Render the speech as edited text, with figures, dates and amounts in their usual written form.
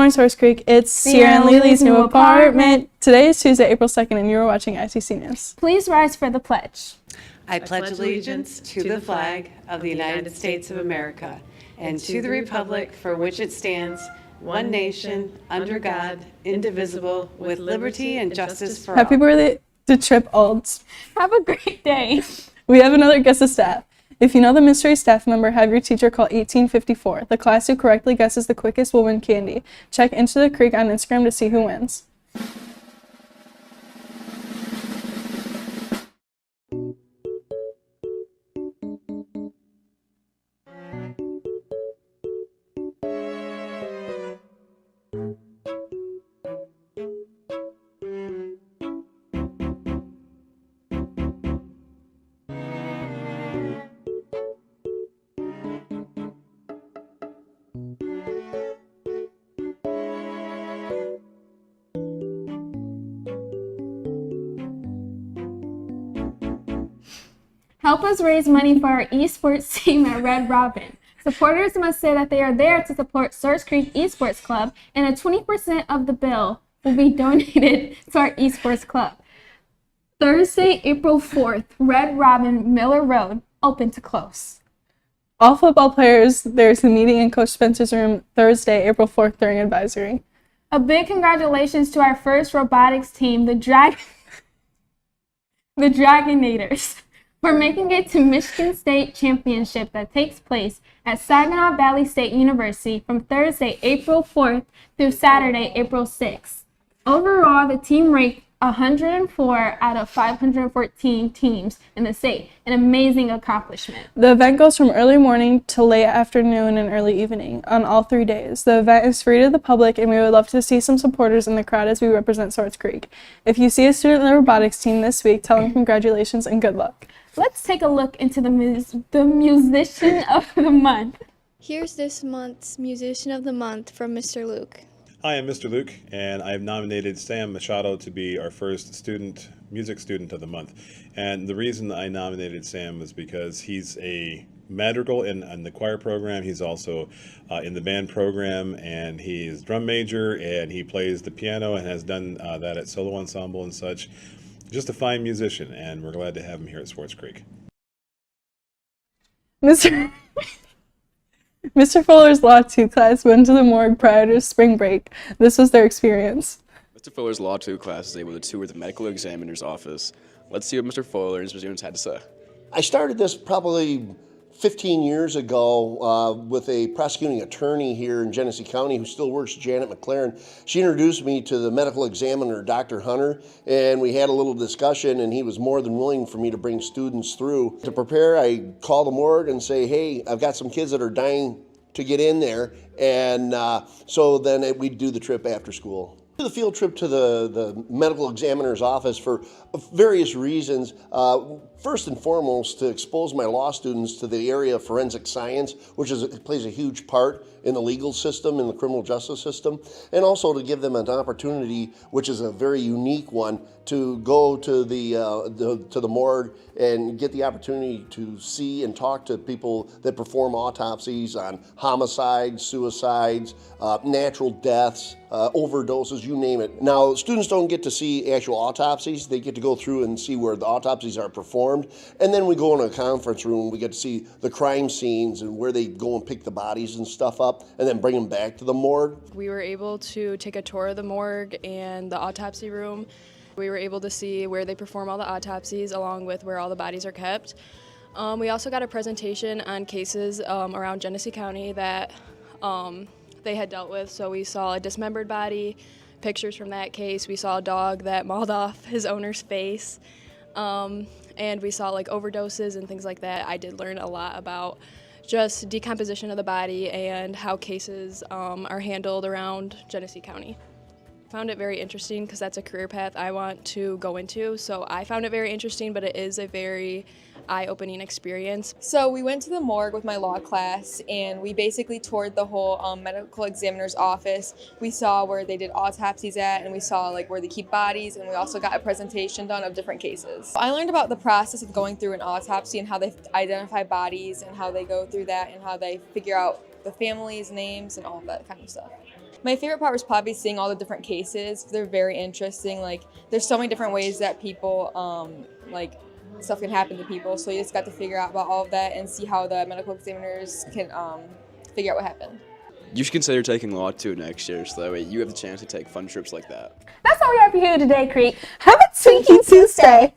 morning, Source Creek. It's Sierra and Lily's new apartment. Today is Tuesday, April 2nd, and you are watching ITC News. Please rise for the pledge. I pledge allegiance to the flag of the United States of America and to the republic for which it stands, one nation, under God, indivisible, with liberty and justice for all. Happy birthday to Trip Olds. Have a great day. We have another guest of staff. If you know the mystery staff member, have your teacher call 1854. The class who correctly guesses the quickest will win candy. Check Into the Creek on Instagram to see who wins. Help us raise money for our esports team at Red Robin. Supporters must say that they are there to support Source Creek Esports Club, and a 20% of the bill will be donated to our esports club. Thursday, April 4th, Red Robin, Miller Road, open to close. All football players, there's a meeting in Coach Spencer's room Thursday, April 4th during advisory. A big congratulations to our first robotics team, the Dragonators, for making it to Michigan State Championship that takes place at Saginaw Valley State University from Thursday, April 4th through Saturday, April 6th. Overall, the team ranked 104 out of 514 teams in the state, an amazing accomplishment. The event goes from early morning to late afternoon and early evening on all 3 days. The event is free to the public, and we would love to see some supporters in the crowd as we represent Swartz Creek. If you see a student in the robotics team this week, tell them congratulations and good luck. Let's take a look into the musician of the month. Here's this month's Musician of the Month from Mr. Luke. Hi, I'm Mr. Luke, and I have nominated Sam Machado to be our first music student of the month. And the reason I nominated Sam was because he's a madrigal in the choir program. He's also in the band program, and he is drum major, and he plays the piano and has done that at solo ensemble and such. Just a fine musician, and we're glad to have him here at Swartz Creek. Mr. Fuller's Law 2 class went to the morgue prior to spring break. This was their experience. Mr. Fuller's Law 2 class is able to tour the medical examiner's office. Let's see what Mr. Fuller and his students had to say. I started this probably 15 years ago with a prosecuting attorney here in Genesee County who still works, Janet McLaren. She introduced me to the medical examiner, Dr. Hunter, and we had a little discussion, and he was more than willing for me to bring students through. To prepare, I call the morgue and say, hey, I've got some kids that are dying to get in there, and so then we'd do the trip after school. The field trip to the medical examiner's office for various reasons. First and foremost, to expose my law students to the area of forensic science, which plays a huge part in the legal system, in the criminal justice system, and also to give them an opportunity, which is a very unique one, to go to the morgue and get the opportunity to see and talk to people that perform autopsies on homicides, suicides, natural deaths, overdoses, you name it. Now, students don't get to see actual autopsies. They get to go through and see where the autopsies are performed. And then we go in a conference room. We get to see the crime scenes and where they go and pick the bodies and stuff up and then bring them back to the morgue. We were able to take a tour of the morgue and the autopsy room. We were able to see where they perform all the autopsies along with where all the bodies are kept. We also got a presentation on cases around Genesee County that they had dealt with. So we saw a dismembered body, pictures from that case. We saw a dog that mauled off his owner's face. And we saw like overdoses and things like that. I did learn a lot about just decomposition of the body and how cases are handled around Genesee County. Found it very interesting because that's a career path I want to go into. So I found it very interesting, but it is a very eye-opening experience. So we went to the morgue with my law class, and we basically toured the whole medical examiner's office. We saw where they did autopsies at, and we saw like where they keep bodies, and we also got a presentation done of different cases. I learned about the process of going through an autopsy and how they identify bodies and how they go through that and how they figure out the families' names and all of that kind of stuff. My favorite part was probably seeing all the different cases. They're very interesting. Like, there's so many different ways that people, like, stuff can happen to people. So you just got to figure out about all of that and see how the medical examiners can figure out what happened. You should consider taking law 2 next year, so that way you have the chance to take fun trips like that. That's all we have for you today, Creek. Have a Twinkie Tuesday!